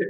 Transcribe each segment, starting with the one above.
Yes,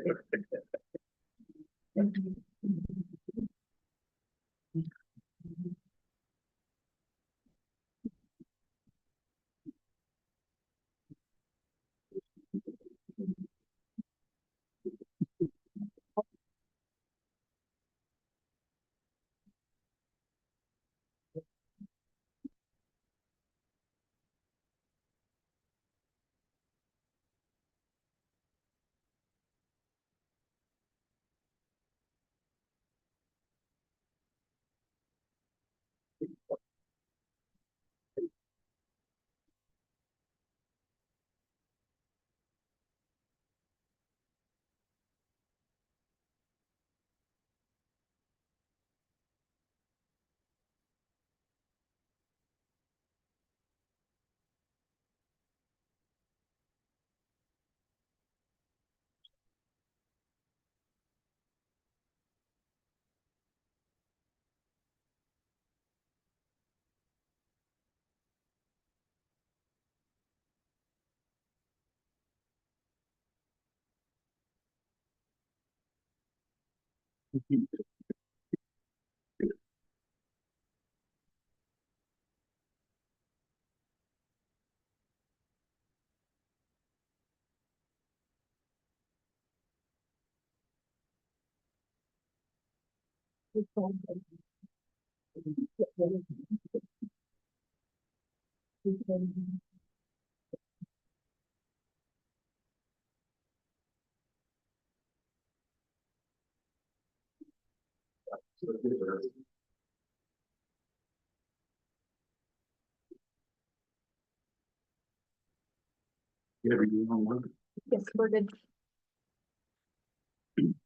we're good.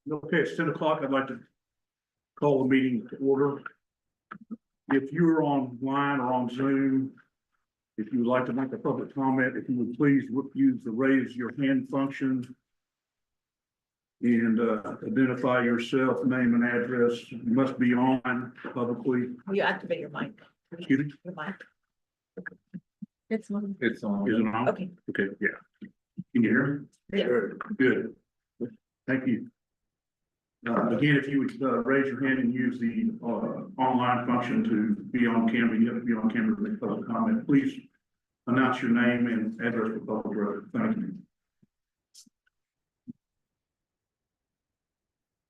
Okay, it's 10 o'clock. I'd like to call the meeting to order. If you're online or on Zoom, if you would like to make a public comment, if you would please use the raise your hand function and identify yourself, name and address. You must be on publicly. You activate your mic. Excuse me? Your mic. It's on. It's on. Is it on? Okay. Okay, yeah. Can you hear me? Yeah. Good. Thank you. Again, if you would raise your hand and use the online function to be on camera, you have to be on camera to make public comment. Please announce your name and address for public record. Thank you.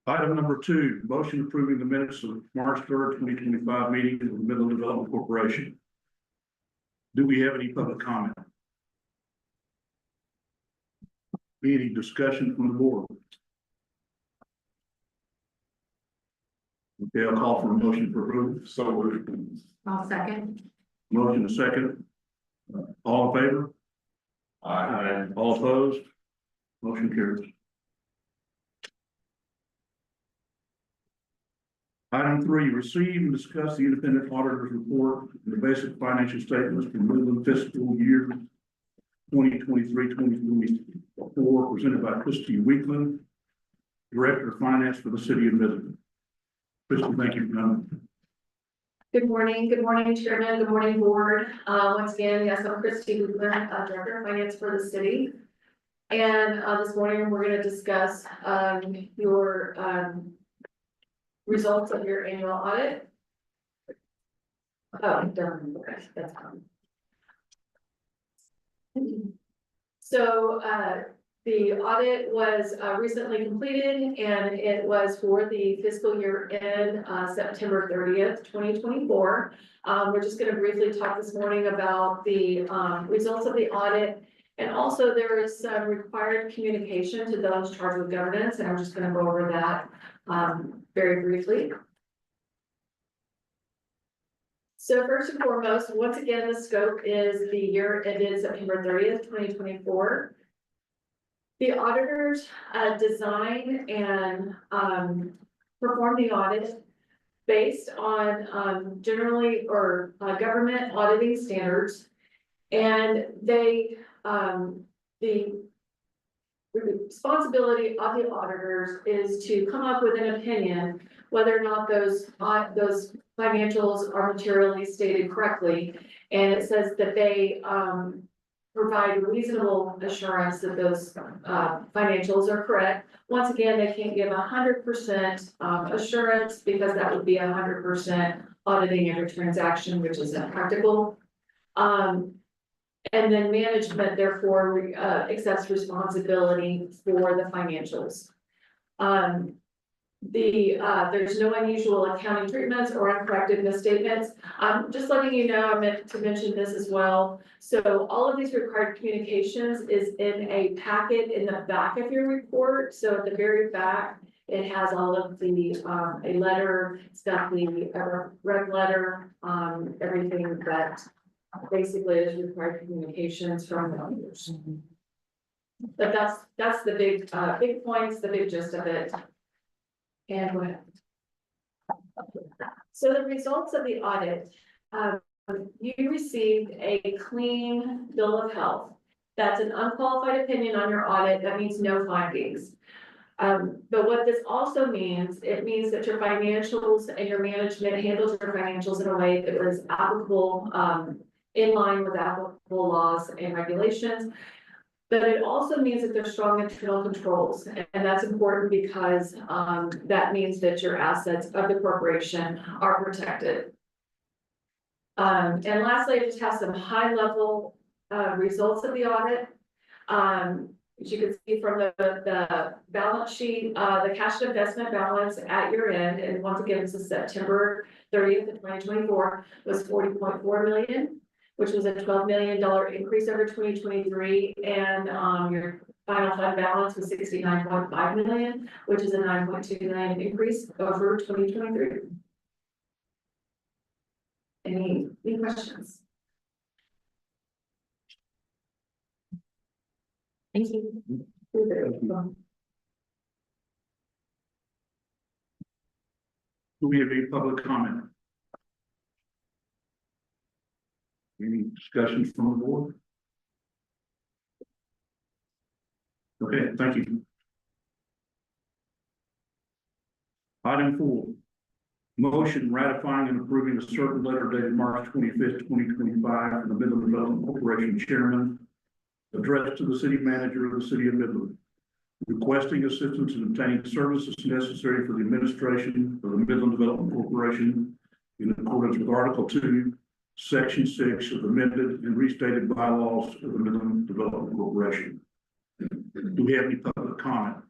Item number 2, motion approving the minutes of March 3rd, 2025 meeting of the Midland Development Corporation. Do we have any public comment? Any discussion from the board? Okay, I'll call for a motion for approval. So I'll second. Motion a second. All in favor? Aye. All opposed? Motion carries. Item 3, receive and discuss the independent auditor's report and the basic financial statements for Midland fiscal year 2023-2024 presented by Christy Weekland, Director of Finance for the City of Midland. Christy, thank you for coming. Good morning, Chairman, good morning, Board. Once again, yes, I'm Christy Midland, Director of Finance for the city. And this morning, we're going to discuss your results of your annual audit. Oh, done. Okay, that's fine. So the audit was recently completed, and it was for the fiscal year end September 30th, 2024. We're just going to briefly talk this morning about the results of the audit, and also there is some required communication to those charged with governance, and I'm just going to go over that very briefly. So first and foremost, once again, the scope is the year ended September 30th, 2024. The auditors design and perform the audit based on generally or government auditing standards, and they the responsibility of the auditors is to come up with an opinion whether or not those financials are materially stated correctly. And it says that they provide reasonable assurance that those financials are correct. Once again, they can't give 100% assurance because that would be 100% auditing every transaction, which is impractical. And then management therefore accepts responsibility for the financials. There's no unusual accounting treatments or uncorrected misstatements. Just letting you know, I meant to mention this as well. So all of these required communications is in a packet in the back of your report. So at the very back, it has all of the, a letter, it's got the red letter, everything that basically is required communications from the others. But that's the big points, the big gist of it. And go ahead. So the results of the audit, you received a clean bill of health. That's an unqualified opinion on your audit. That means no findings. But what this also means, it means that your financials and your management handles your financials in a way that was applicable, in line with applicable laws and regulations. But it also means that there's strong internal controls, and that's important because that means that your assets of the corporation are protected. And lastly, I just have some high level results of the audit. As you can see from the balance sheet, the cash and investment balance at year end, and once again, this is September 30th of 2024, was 40.4 million. Which was a $12 million increase over 2023, and your final fund balance was 69.5 million, which is a 9.2 million increase over 2023. Any questions? Thank you. Do we have any public comment? Any discussions from the board? Okay, thank you. Item 4, motion ratifying and approving a certain letter dated March 25th, 2025 from the Midland Development Corporation Chairman addressed to the city manager of the city of Midland, requesting assistance in obtaining services necessary for the administration of the Midland Development Corporation in accordance with Article 2, Section 6 of the amended and restated bylaws of the Midland Development Corporation. Do we have any public comment?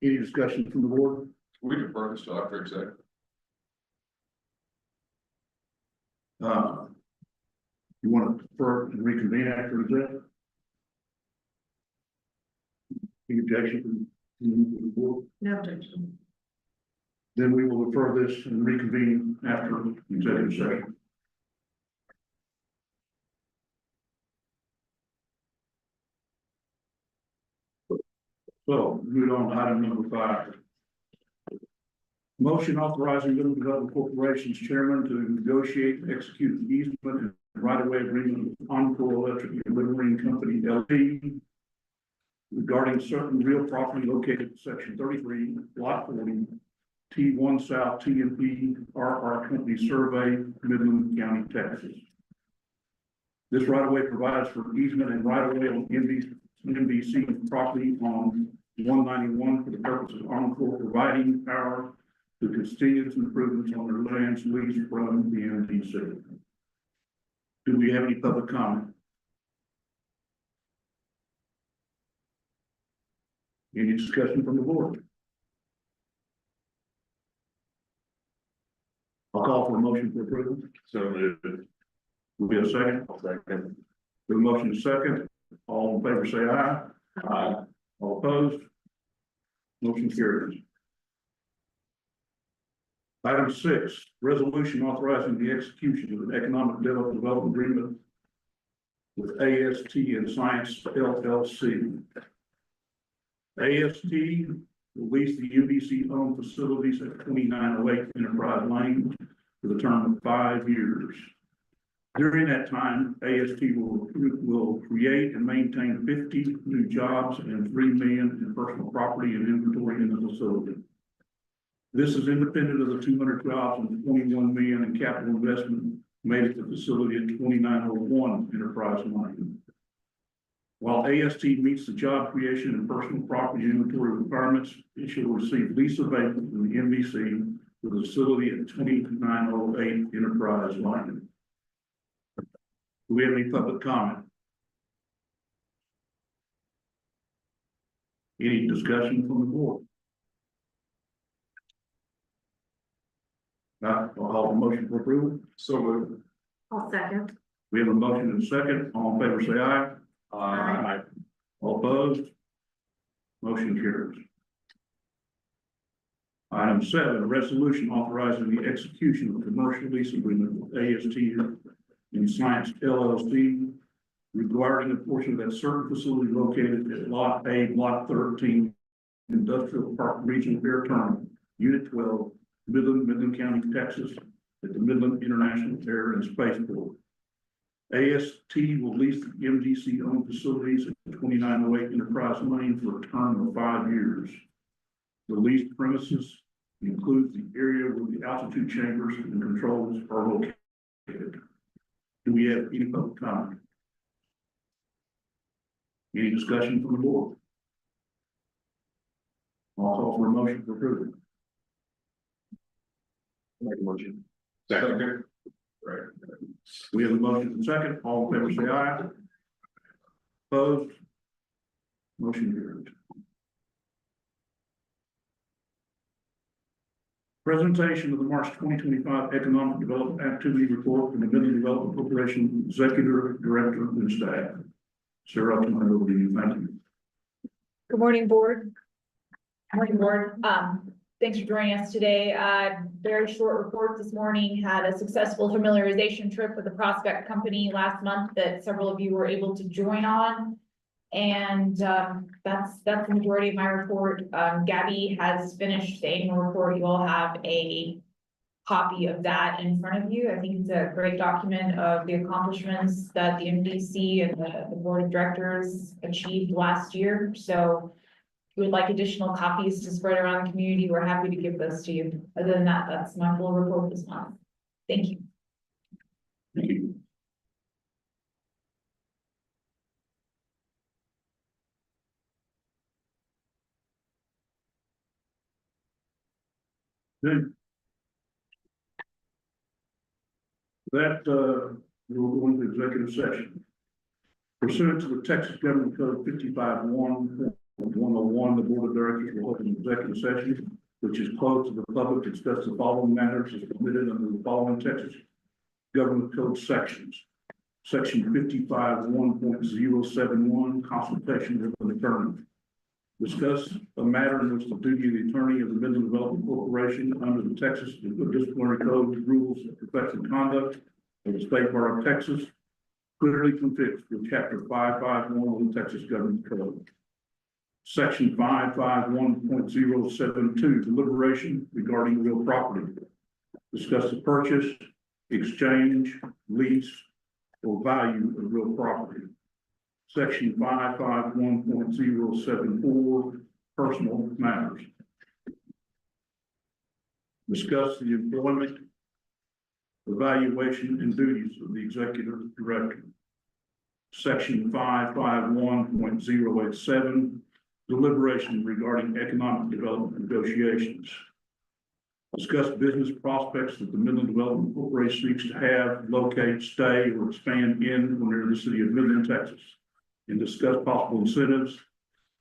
Any discussion from the board? We defer this to after exec. You want to defer and reconvene after exec? Any objection from the board? No objection. Then we will refer this and reconvene after executive session. So, moving on to item number 5. Motion authorizing Midland Development Corporation's chairman to negotiate and execute an easement and right-of-way agreement with Encore Electric and Littering Company LP regarding certain real property located in section 33, lot 40, T1 South TMP RR Company Survey, Midland County, Texas. This right-of-way provides for easement and right-of-way on NBC property on 191 for the purpose of Encore providing power to continuous improvements on their lands leased from the NBC. Do we have any public comment? Any discussion from the board? I'll call for a motion for approval. So moved. Will be a second. Second. The motion is second. All in favor say aye. Aye. All opposed? Motion carries. Item 6, resolution authorizing the execution of an economic development agreement with AST and Science LLC. AST will lease the NBC-owned facilities at 2908 Enterprise Lane for the term of 5 years. During that time, AST will create and maintain 50 new jobs and $3 million in personal property and inventory in the facility. This is independent of the 200 jobs and $21 million in capital investment made at the facility at 2901 Enterprise Lane. While AST meets the job creation and personal property inventory requirements, it shall receive lease abatement from the MVC for the facility at 2908 Enterprise Lane. Do we have any public comment? Any discussion from the board? I'll call the motion for approval. So moved. I'll second. We have a motion and a second. All in favor, say aye. Aye. All opposed? Motion carries. Item 7, a resolution authorizing the execution of a commercial lease agreement with AST and Science LLC regarding a portion of that certain facility located at Lot A, Block 13, Industrial Park Regional Air Terminal, Unit 12, Midland County, Texas, at the Midland International Air and Spaceport. AST will lease the MDC-owned facilities at 2908 Enterprise Lane for a term of 5 years. The leased premises includes the area where the altitude chambers and controls are located. Do we have any public comment? Any discussion from the board? I'll call for a motion for approval. Make a motion. Second. Right. We have a motion and second. All in favor, say aye. Opposed? Motion carries. Presentation of the March 2025 Economic Development Activity Report from the Midland Development Corporation Executive Director and staff. Sarah, I'll turn it over to you. Thank you. Good morning, board. Morning, board. Thanks for joining us today. Very short report this morning. Had a successful familiarization trip with the prospect company last month that several of you were able to join on. And that's the majority of my report. Gabby has finished the annual report. You all have a copy of that in front of you. I think it's a great document of the accomplishments that the MDC and the board of directors achieved last year. So if you would like additional copies to spread around the community, we're happy to give those to you. Other than that, that's my full report this month. Thank you. Thank you. Good. That, we'll go into executive session. Pursuant to the Texas Government Code 55-1-101, the Board of Directors will hold an executive session, which is closed to the public to discuss the following matters as permitted under the following Texas Government Code sections. Section 55-1.071, consultation with an attorney. Discuss a matter in which the duty of the attorney of the Midland Development Corporation under the Texas Disciplinary Code rules of professional conduct of the State Bar of Texas clearly conflicts with Chapter 551 of the Texas Government Code. Section 551.072, deliberation regarding real property. Discuss the purchase, exchange, lease, or value of real property. Section 551.074, personal matters. Discuss the employment, evaluation, and duties of the executive director. Section 551.087, deliberation regarding economic development negotiations. Discuss business prospects that the Midland Development Corporation seeks to have, locate, stay, or expand in or near the city of Midland, Texas. And discuss possible incentives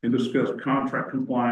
and discuss contract compliance